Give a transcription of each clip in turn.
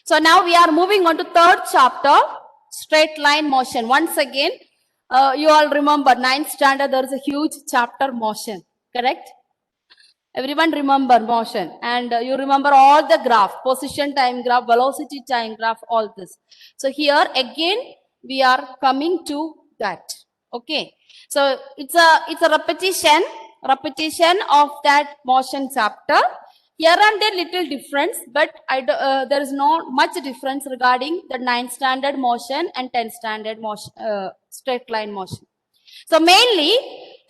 So now we are moving on to third chapter, straight line motion. Once again, you all remember 9th standard, there is a huge chapter motion, correct? Everyone remember motion, and you remember all the graph, position time graph, velocity time graph, all this. So here again, we are coming to that. Okay. So it's a repetition of that motion chapter. Here and there little difference, but there is not much difference regarding the 9th standard motion and 10th standard motion, straight line motion. So mainly,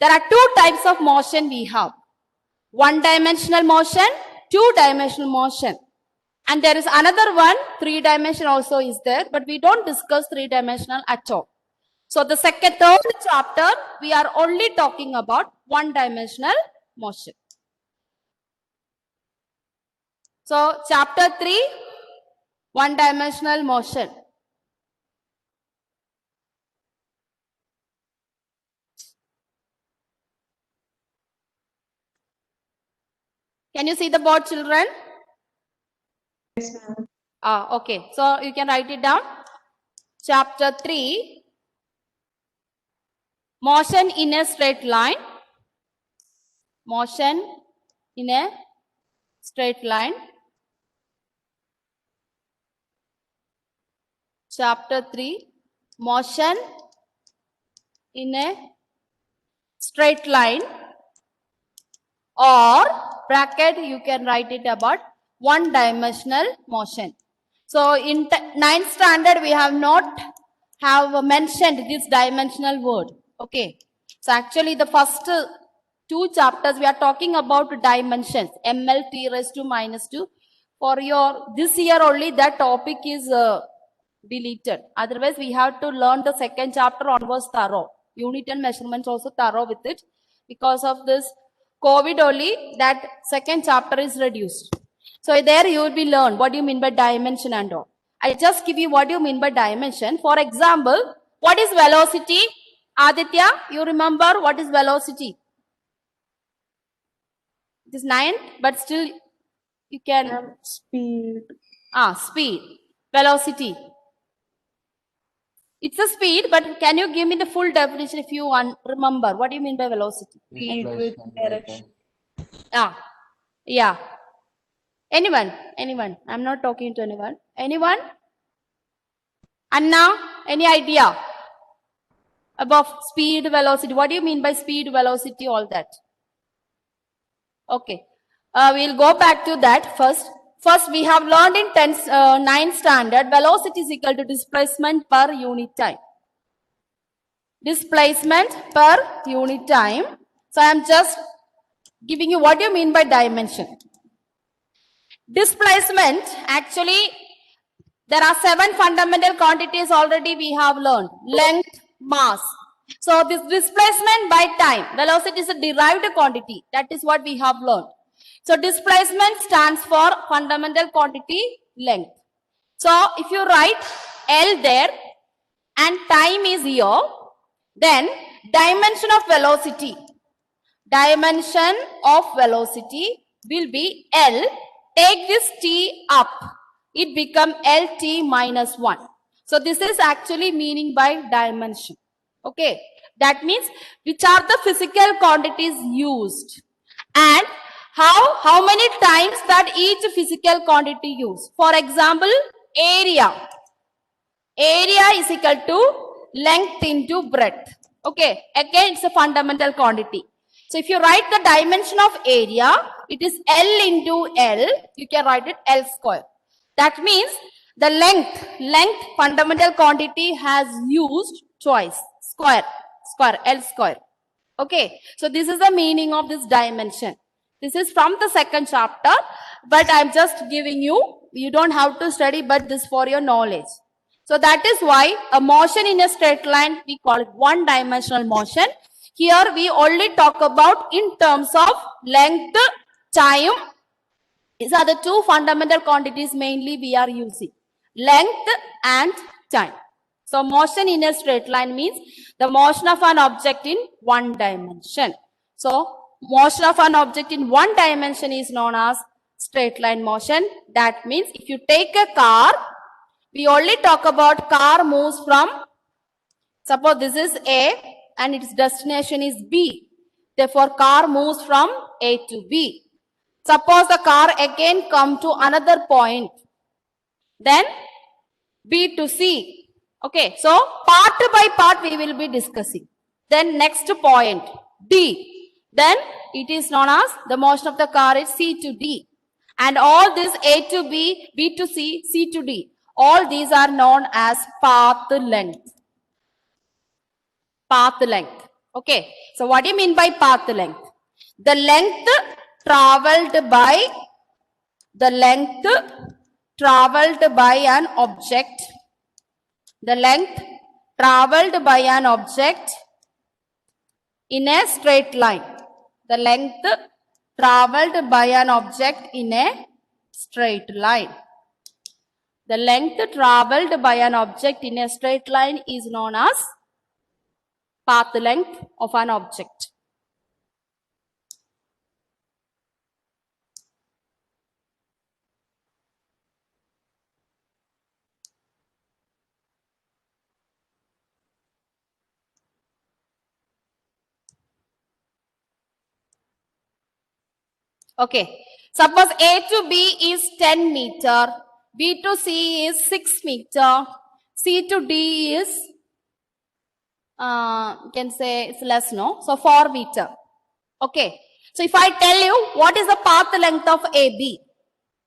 there are two types of motion we have. One-dimensional motion, two-dimensional motion. And there is another one, three-dimensional also is there, but we don't discuss three-dimensional at all. So the third chapter, we are only talking about one-dimensional motion. So chapter 3, one-dimensional motion. Can you see the board, children? Yes, ma'am. Okay. So you can write it down. Chapter 3, motion in a straight line. Motion in a straight line. Chapter 3, motion in a straight line, or bracket you can write it about one-dimensional motion. So in 9th standard we have not mentioned this dimensional word. Okay. So actually the first two chapters we are talking about dimensions, ml t raised to minus 2. For your this year only that topic is deleted. Otherwise we have to learn the second chapter onwards thorough. Unit and measurements also thorough with it. Because of this COVID only, that second chapter is reduced. So there you will be learn what do you mean by dimension and all. I just give you what do you mean by dimension. For example, what is velocity? Aditya, you remember what is velocity? It is 9, but still you can... Speed. Speed. Velocity. It's a speed, but can you give me the full definition if you remember? What do you mean by velocity? Speed with direction. Yeah. Anyone? I'm not talking to anyone. Anyone? Anna, any idea about speed, velocity? What do you mean by speed, velocity, all that? Okay. We'll go back to that first. First, we have learned in 9th standard, velocity is equal to displacement per unit time. Displacement per unit time. So, I am just giving you what do you mean by dimension. Displacement, actually, there are 7 fundamental quantities already we have learned. Length, mass. So, this displacement by time, velocity is a derived quantity. That is what we have learned. So, displacement stands for fundamental quantity length. So, if you write L there and time is here, then dimension of velocity will be L. Take this T up. It become LT minus 1. So, this is actually meaning by dimension. Okay. That means which are the physical quantities used and how many times that each physical quantity used. For example, area. Area is equal to length into breadth. Okay. Again, it's a fundamental quantity. So, if you write the dimension of area, it is L into L. You can write it L square. That means the length fundamental quantity has used twice. Square, L square. Okay. So, this is the meaning of this dimension. This is from the second chapter, but I'm just giving you don't have to study, but this for your knowledge. So that is why a motion in a straight line, we call it one-dimensional motion. Here we only talk about in terms of length, time. These are the two fundamental quantities mainly we are using. Length and time. So motion in a straight line means the motion of an object in one dimension. So motion of an object in one dimension is known as straight line motion. That means if you take a car, we only talk about car moves from, suppose this is A and its destination is B. Therefore, car moves from A to B. Suppose the car again come to another point, then B to C. Okay, so part by part we will be discussing. Then next point, D. Then it is known as the motion of the car is C to D. And all this A to B, B to C, C to D. All these are known as path length. Path length. Okay, so what do you mean by path length? The length traveled by an object. The length traveled by an object in a straight line. The length traveled by an object in a straight line. The length traveled by an object in a straight line is known as path length of an object. Okay, suppose A to B is 10 meter, B to C is 6 meter, C to D is, you can say it's less, no? So 4 meter. Okay, so if I tell you what is the path length of AB?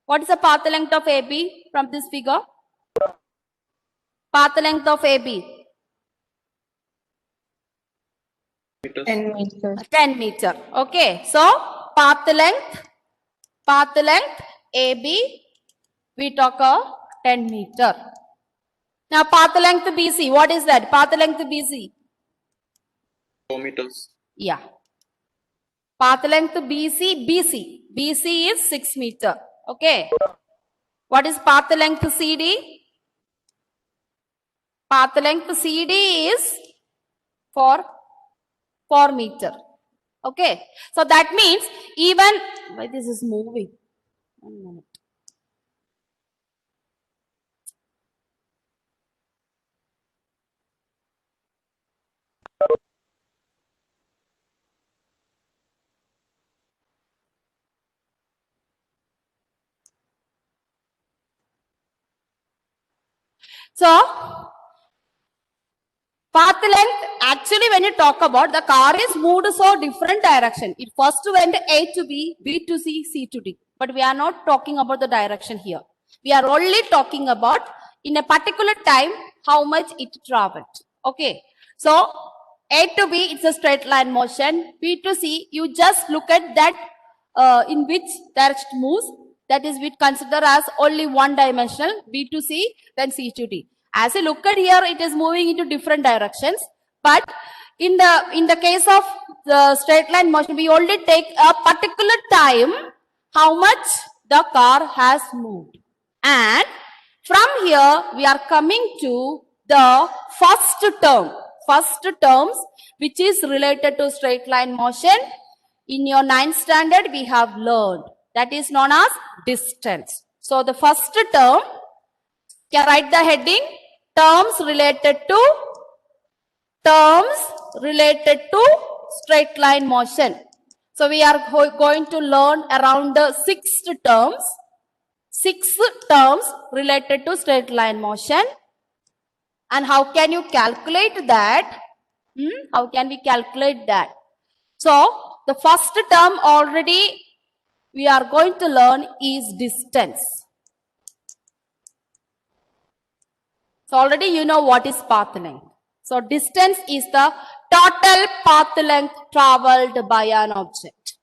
What is the path length of AB from this figure? Path length of AB. 10 meters. 10 meter. Okay, so path length AB, we talk of 10 meter. Now path length BC, what is that? Path length BC? 4 meters. Yeah. Path length BC is 6 meter. Okay. What is path length CD? Path length CD is 4 meter. Okay. So that means even, why this is moving? 1 minute. So, path length, actually when you talk about, the car is moved so different direction. It first went A to B, B to C, C to D. But we are not talking about the direction here. We are only talking about in a particular time how much it traveled. Okay. So, A to B, it's a straight line motion. B to C, you just look at that in which direction moves. That is, we consider as only one dimensional, B to C, then C to D. As you look at here, it is moving into different directions. But in the case of the straight line motion, we only take a particular time how much the car has moved. And from here, we are coming to the first terms, which is related to straight line motion. In your 9th standard, we have learned. That is known as distance. So the first term, can write the heading, terms related to straight line motion. So we are going to learn around the 6 terms related to straight line motion. And how can you calculate that? How can we calculate that? So the first term already we are going to learn is distance. So already you know what is path length. So distance is the total path length traveled by an object.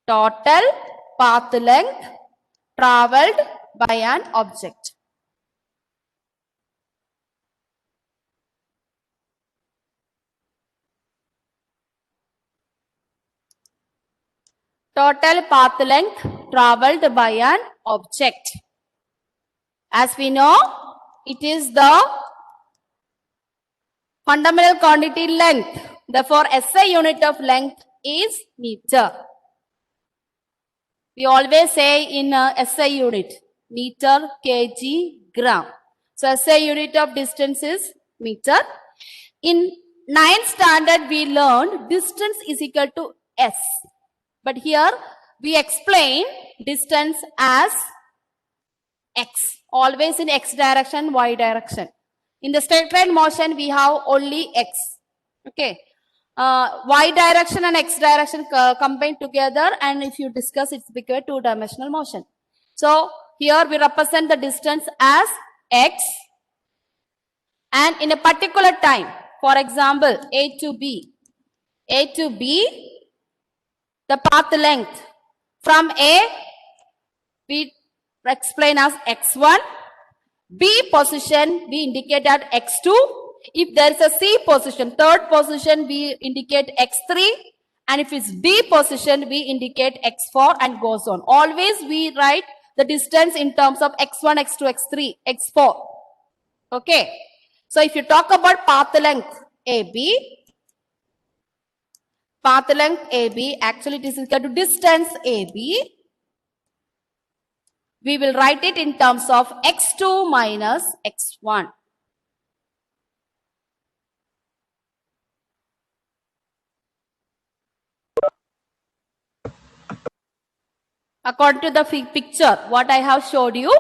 Total path length traveled by an object. Total path length traveled by an object. As we know, it is the fundamental quantity length. Therefore, SI unit of length is meter. We always say in SI unit, meter, kg, gram. So SI unit of distance is meter. In 9th standard, we learned distance is equal to S. But here we explain distance as X. Always in X direction, Y direction. In the straight line motion, we have only X. Okay. Y direction and X direction combined together, and if you discuss, it's become a two-dimensional motion. So here we represent the distance as X, and in a particular time, for example, A to B, the path length from A, we explain as X1, B position, we indicate at X2. If there is a C position, third position, we indicate X3. And if it's D position, we indicate X4 and goes on. Always we write the distance in terms of X1, X2, X3, X4. Okay. So if you talk about path length AB, actually it is equal to distance AB. We will write it in terms of X2 minus X1. According to the picture, what I have showed you,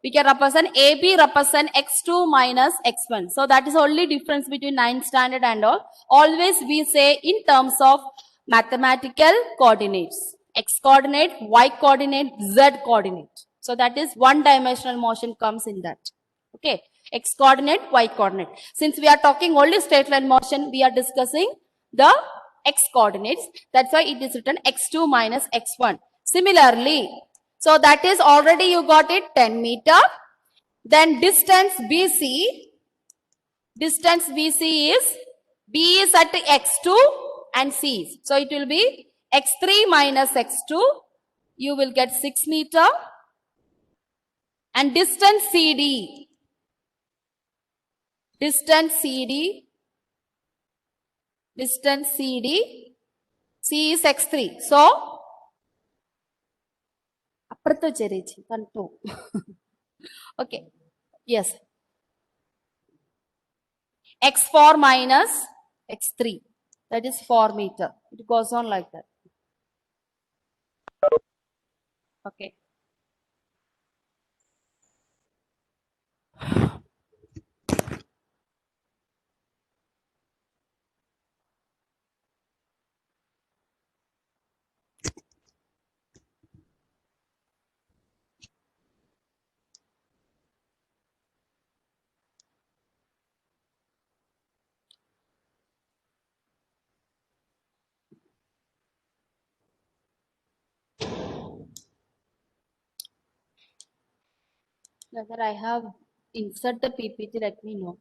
we can represent AB represent X2 minus X1. So that is only difference between 9th standard and all. Always we say in terms of mathematical coordinates. X coordinate, Y coordinate, Z coordinate. So that is one-dimensional motion comes in that. Okay. X coordinate, Y coordinate. Since we are talking only straight line motion, we are discussing the X coordinates. That's why it is written X2 minus X1. Similarly, so that is already you got it 10 meter. Then distance BC is, B is at X2 and C is. So it will be X3 minus X2. You will get 6 meter. And distance CD C is X3. So, okay, yes, X4 minus X3, that is 4 meter. It goes on like that. Okay. Whether I have insert the PPT, let me know.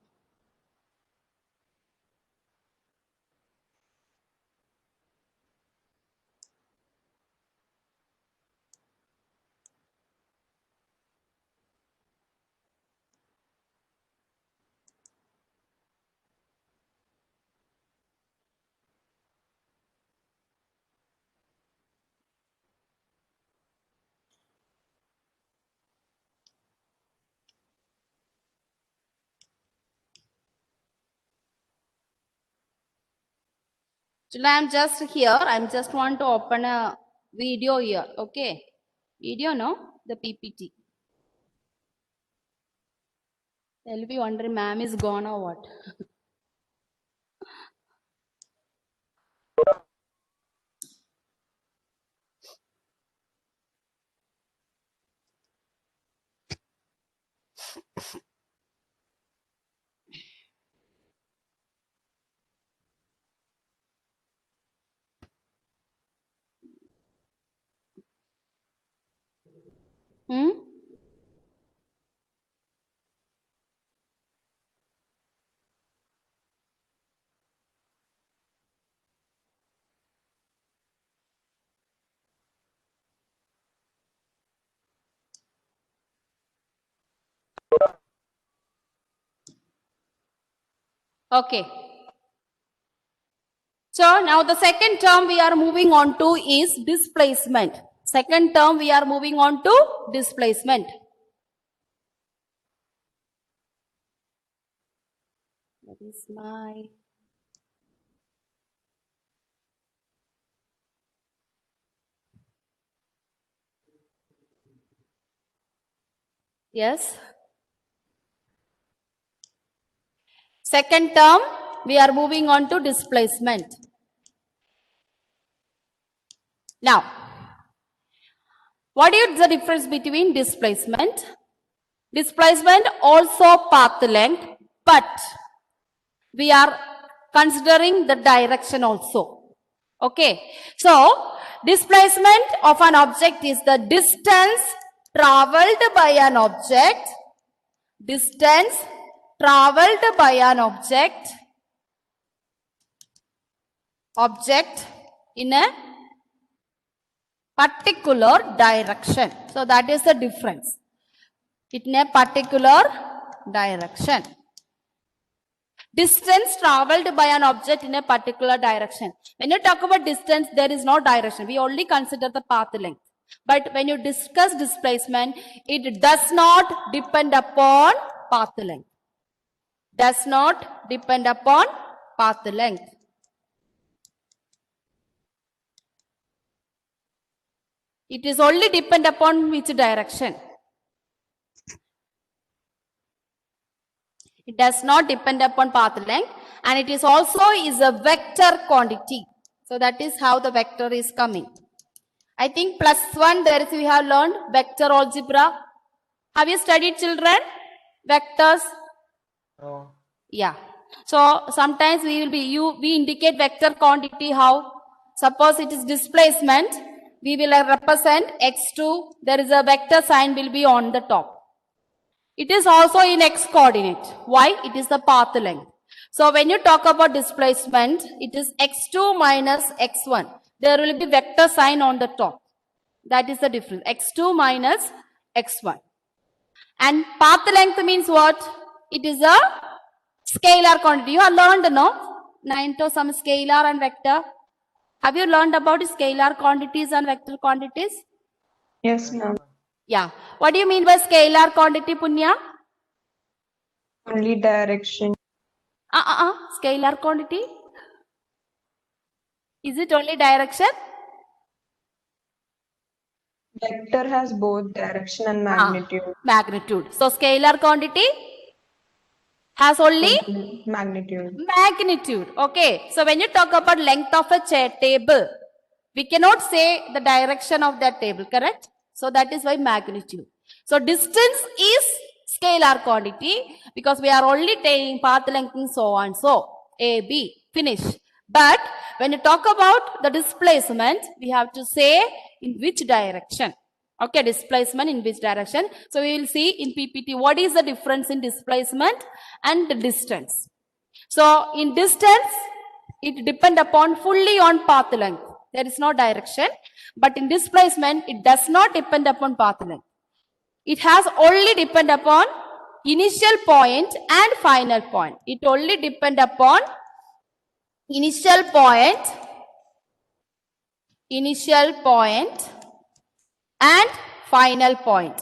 So I'm just here. I'm just want to open a video here. Okay. Video, no? The PPT. They'll be wondering, ma'am is gone or what? Hmm? Okay. So now the second term we are moving on to is displacement. Second term, we are moving on to displacement. That is my... Yes. Second term, we are moving on to displacement. Now, what is the difference between displacement? Displacement also path length, but we are considering the direction also. Okay. So, displacement of an object is the distance traveled by an object. Distance traveled by an object in a particular direction. So that is the difference. In a particular direction. Distance traveled by an object in a particular direction. When you talk about distance, there is no direction. We only consider the path length. But when you discuss displacement, it does not depend upon path length. Does not depend upon path length. It is only depend upon which direction. It does not depend upon path length, and it is also is a vector quantity. So that is how the vector is coming. I think +1 there is we have learned vector algebra. Have you studied, children? Vectors? No. Yeah. So sometimes we indicate vector quantity how? Suppose it is displacement, we will represent x2. There is a vector sign will be on the top. It is also in x coordinate. Why? It is the path length. So when you talk about displacement, it is x2 minus x1. There will be vector sign on the top. That is the difference. x2 minus x1. And path length means what? It is a scalar quantity. You have learned, no? 9 to some scalar and vector. Have you learned about scalar quantities and vector quantities? Yes, ma'am. Yeah. What do you mean by scalar quantity, Punya? Only direction. Scalar quantity? Is it only direction? Vector has both direction and magnitude. Magnitude. So scalar quantity has only Magnitude. magnitude. Okay. So when you talk about length of a table, we cannot say the direction of that table, correct? So that is why magnitude. So distance is scalar quantity because we are only taking path length and so on. So A, B, finish. But when you talk about the displacement, we have to say in which direction. Okay, displacement in which direction. So we will see in PPT what is the difference in displacement and the distance. So in distance, it depends upon fully on path length. There is no direction. But in displacement, it does not depend upon path length. It has only depend upon initial point and final point. It only depend upon initial point and final point.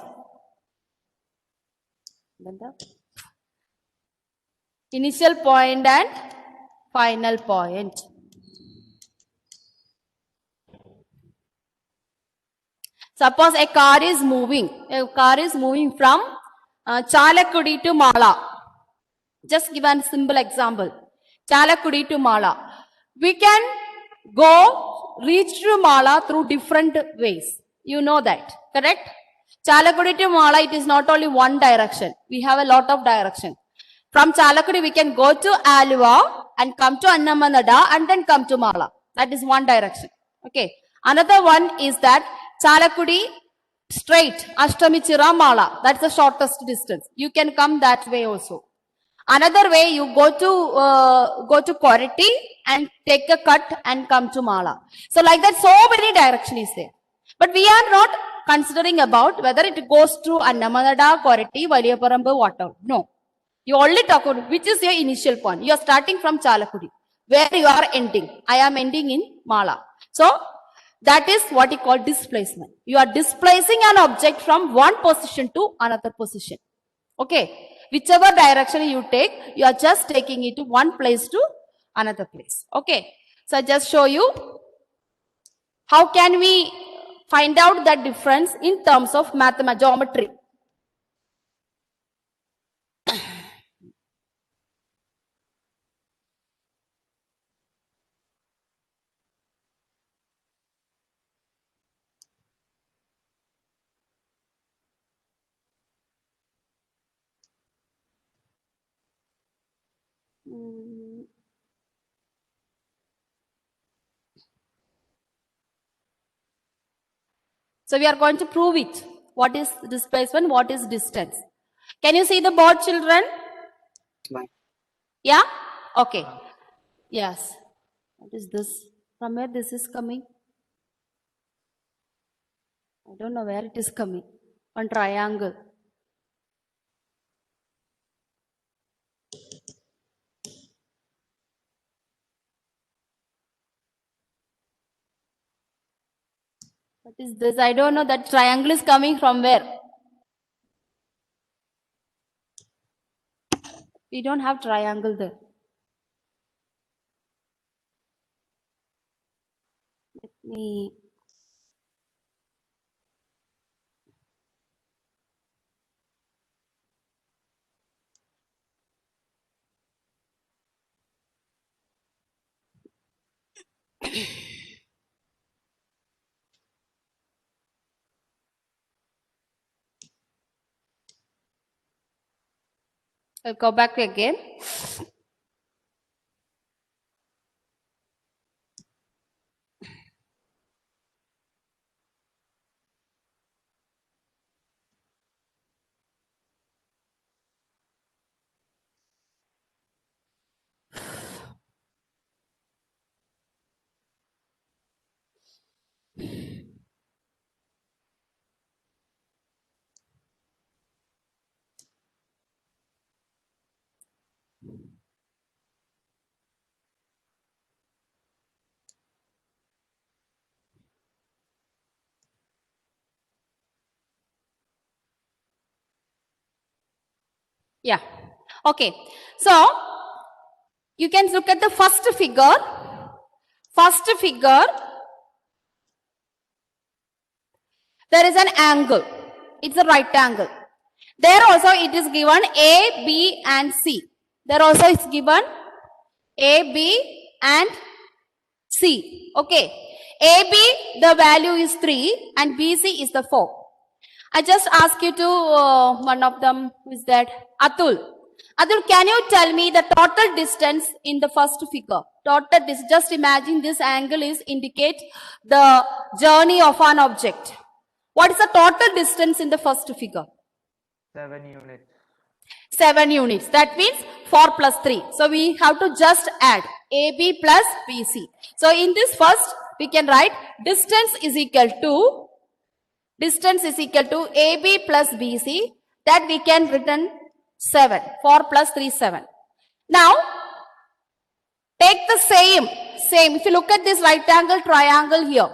Initial point and final point. Suppose a car is moving from Chalakudi to Mala. Just give a simple example. Chalakudi to Mala. We can reach to Mala through different ways. You know that, correct? Chalakudi to Mala, it is not only one direction. We have a lot of direction. From Chalakudi, we can go to Aluva and come to Annamanada and then come to Mala. That is one direction. Okay. Another one is that Chalakudi straight, Ashtamichira Mala. That's the shortest distance. You can come that way also. Another way, you go to Korati and take a cut and come to Mala. So like that, so many directions is there. But we are not considering about whether it goes through Annamanada, Korati, Valiyaparambu, whatever. No. You only talk about which is your initial point. You are starting from Chalakudi. Where you are ending. I am ending in Mala. So, That is what you call displacement. You are displacing an object from one position to another position. Okay. Whichever direction you take, you are just taking it to one place to another place. Okay. So I just show you how can we find out that difference in terms of geometry. So we are going to prove it. What is displacement? What is distance? Can you see the board, children? Ma'am. Yeah? Okay. Yes. What is this? From where this is coming? I don't know where it is coming. One triangle. What is this? I don't know. That triangle is coming from where? We don't have triangle there. Let me. I'll go back again. Yeah. Okay. So, you can look at the first figure. First figure, there is an angle. It's a right angle. There also it is given A, B and C. There also is given A, B and C. Okay. AB, the value is 3 and BC is the 4. I just ask you to, one of them, who is that? Atul. Atul, can you tell me the total distance in the first figure? Total distance, just imagine this angle is indicate the journey of an object. What is the total distance in the first figure? 7 units. 7 units. That means 4 plus 3. So we have to just add AB plus BC. So in this first, we can write distance is equal to AB plus BC. That we can written 7. 4 plus 3, 7. Now, take the same. If you look at this right angle triangle here.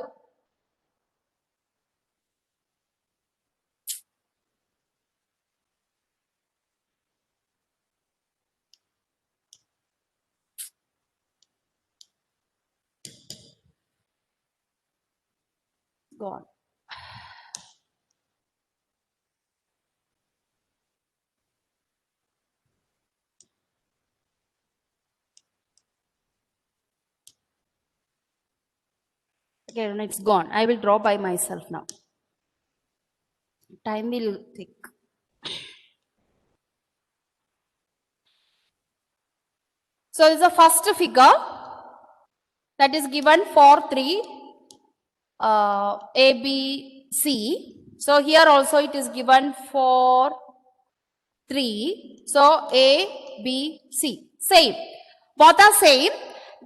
God. Okay, it's gone. I will draw by myself now. Time will take. So it's the first figure that is given for 3 A, B, C. So here also it is given for 3. So A, B, C. Same. Both are same.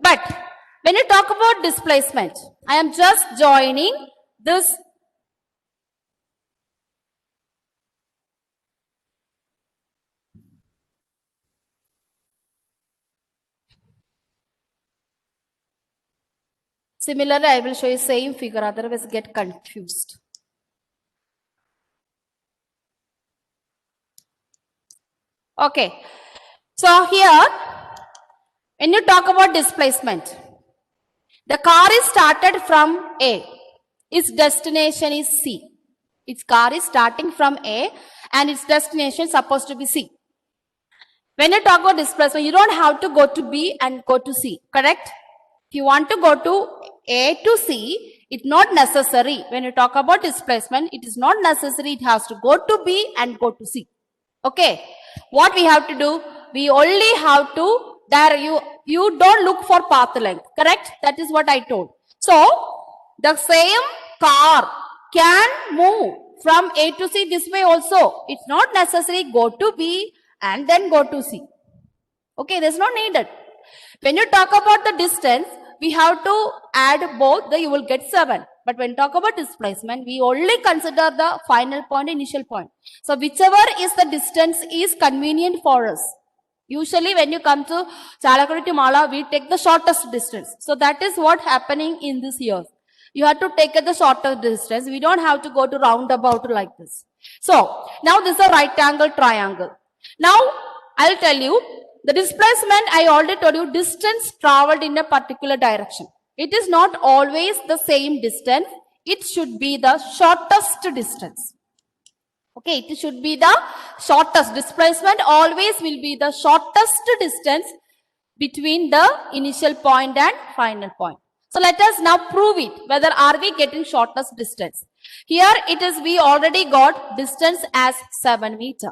But when you talk about displacement, I am just joining this. Similarly, I will show you same figure, otherwise get confused. Okay. So here, when you talk about displacement, the car is started from A. Its destination is C. Its car is starting from A and its destination is supposed to be C. When you talk about displacement, you don't have to go to B and go to C, correct? If you want to go to A to C, it's not necessary. When you talk about displacement, it is not necessary. It has to go to B and go to C. Okay. What we have to do? We only have to you don't look for path length, correct? That is what I told. So the same car can move from A to C this way also. It's not necessary go to B and then go to C. Okay, there's no needed. When you talk about the distance, we have to add both, you will get 7. But when talk about displacement, we only consider the final point, initial point. So whichever is the distance is convenient for us. Usually when you come to Chalakudy to Mala, we take the shortest distance. So that is what happening in this year. You have to take the shortest distance. We don't have to go to roundabout like this. So now this is a right angle triangle. Now I'll tell you the displacement. I already told you distance traveled in a particular direction. It is not always the same distance. It should be the shortest distance. Okay, it should be the shortest. Displacement always will be the shortest distance between the initial point and final point. So let us now prove it. Whether are we getting shortest distance? Here it is, we already got distance as 7 meters.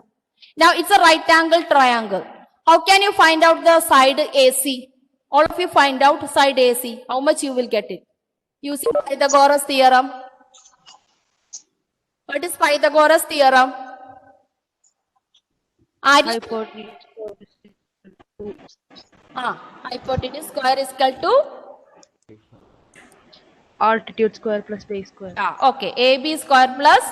Now it's a right angle triangle. How can you find out the side AC? All of you find out side AC. How much you will get it? Using Pythagoras theorem. What is Pythagoras theorem? Hypotenuse square is equal to altitude square plus base square. okay, AB square plus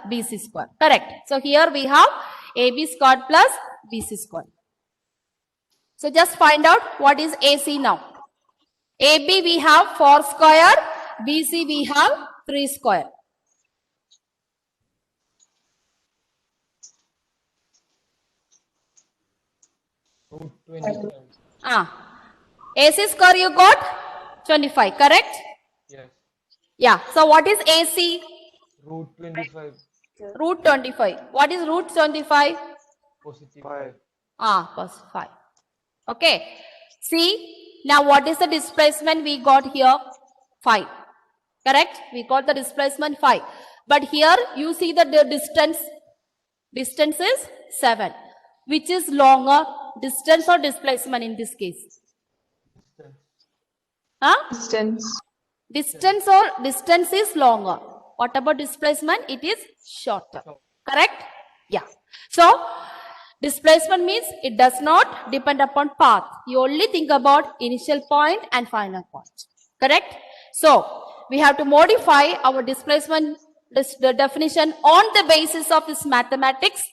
BC square. Correct. So here we have AB square plus BC square. So just find out what is AC now. AB we have 4 square, BC we have 3 square. AC square you got 25, correct? Yes. Yeah. So what is AC? Root 25. Root 25. What is root 25? Positive 5. Plus 5. Okay. See, now what is the displacement we got here? 5. Correct? We got the displacement 5. But here you see that the distance is 7. Which is longer, distance or displacement in this case? Distance. Distance is longer. What about displacement? It is shorter. Correct? Yeah. So displacement means it does not depend upon path. You only think about initial point and final point. Correct? So we have to modify our displacement the definition on the basis of this mathematics.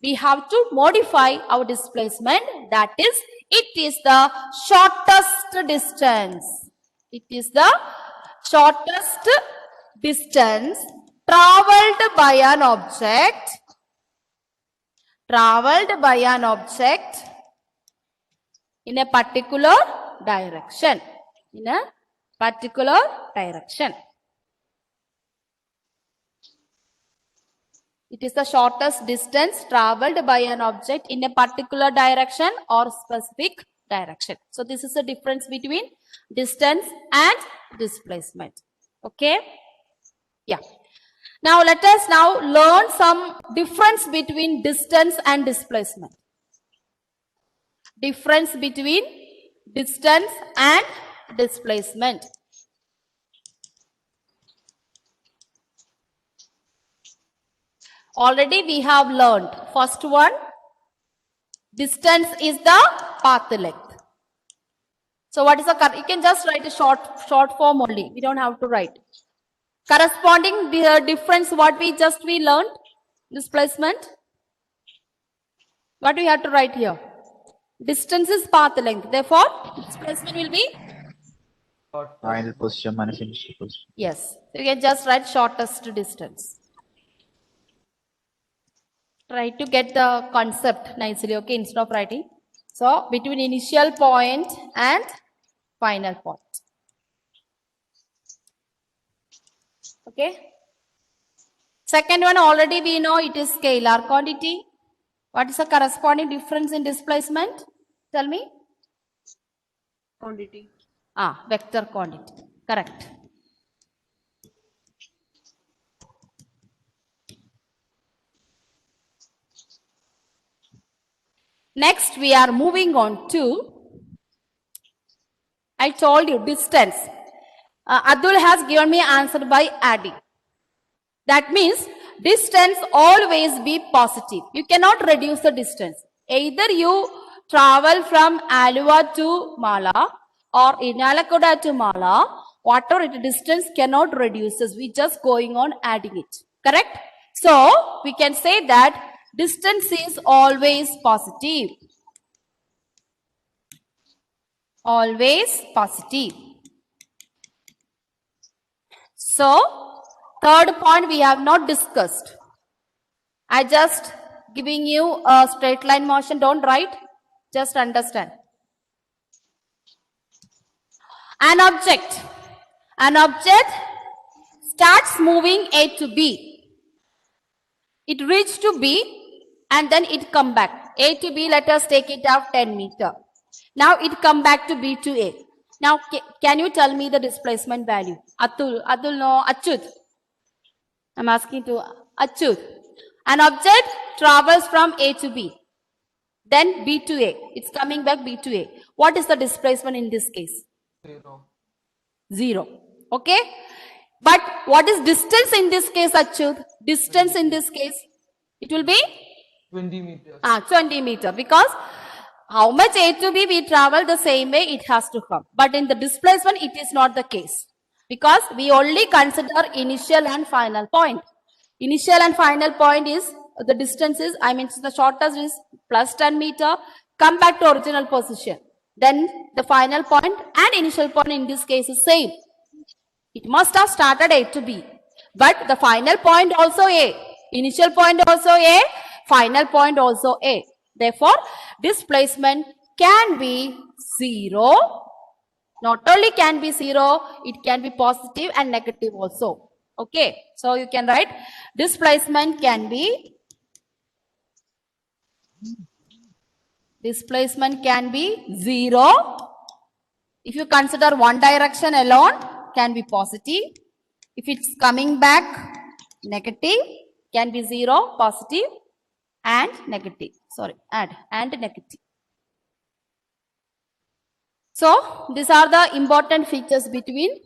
We have to modify our displacement. That is, it is the shortest distance. It is the shortest distance traveled by an object. In a particular direction. It is the shortest distance traveled by an object in a particular direction or specific direction. So this is the difference between distance and displacement. Okay? Yeah. Now let us now learn some difference between distance and displacement. Difference between distance and displacement. Already we have learned. First one, distance is the path length. So what is the, you can just write a short form only. We don't have to write. Corresponding the difference what we learned, displacement. What we have to write here? Distance is path length. Therefore, displacement will be Final position minus initial position. Yes, you can just write shortest distance. Try to get the concept nicely, okay, instead of writing. So, between initial point and final point. Okay. Second one, already we know it is scalar quantity. What is the corresponding difference in displacement? Tell me. Quantity. Vector quantity. Correct. Next, we are moving on to, I told you, distance. Abdul has given me answer by adding. That means distance always be positive. You cannot reduce the distance. Either you travel from Aluva to Mala or Inalakoda to Mala, whatever the distance cannot reduce. We just going on adding it. Correct? So, we can say that distance is always positive. Always positive. So, third point we have not discussed. I just giving you a straight line motion. Don't write. Just understand. An object. An object starts moving A to B. It reached to B and then it come back. A to B, let us take it out 10 meter. Now it come back to B to A. Now can you tell me the displacement value? Atul no, Achyut. I'm asking to Achyut. An object travels from A to B. Then B to A. It's coming back B to A. What is the displacement in this case? 0. 0. Okay. But what is distance in this case, Achyut? Distance in this case, it will be 20 meters. 20 meter, because how much A to B we travel the same way it has to come. But in the displacement, it is not the case, because we only consider initial and final point. Initial and final point is the distance is, I mean the shortest is plus 10 meter, come back to original position. Then the final point and initial point in this case is same. It must have started A to B. But the final point also A. Initial point also A. Final point also A. Therefore, displacement can be 0. Not only can be 0, it can be positive and negative also. Okay. So, you can write displacement can be 0. If you consider one direction alone, can be positive. If it's coming back negative, can be 0, positive and negative. Sorry, add and negative. So, these are the important features between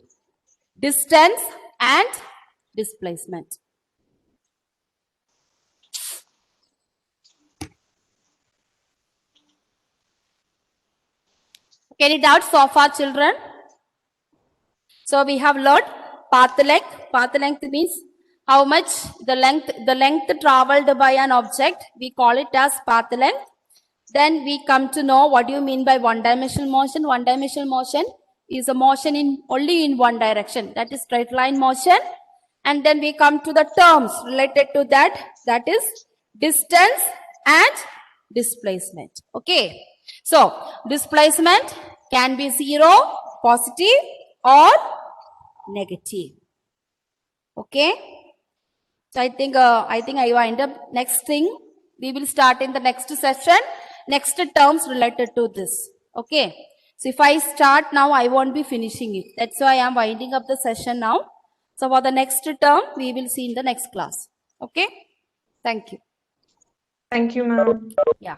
distance and displacement. Any doubts so far, children? So we have learned path length. Path length means how much the length traveled by an object. We call it as path length. Then we come to know what do you mean by one-dimensional motion. One-dimensional motion is a motion in only in one direction. That is straight line motion. And then we come to the terms related to that. That is distance and displacement. Okay. So displacement can be 0, positive or negative. Okay. So I think I wind up. Next thing we will start in the next session. Next terms related to this. Okay. So if I start now, I won't be finishing it. That's why I am winding up the session now. So for the next term, we will see in the next class. Okay. Thank you. Thank you, ma'am. Yeah.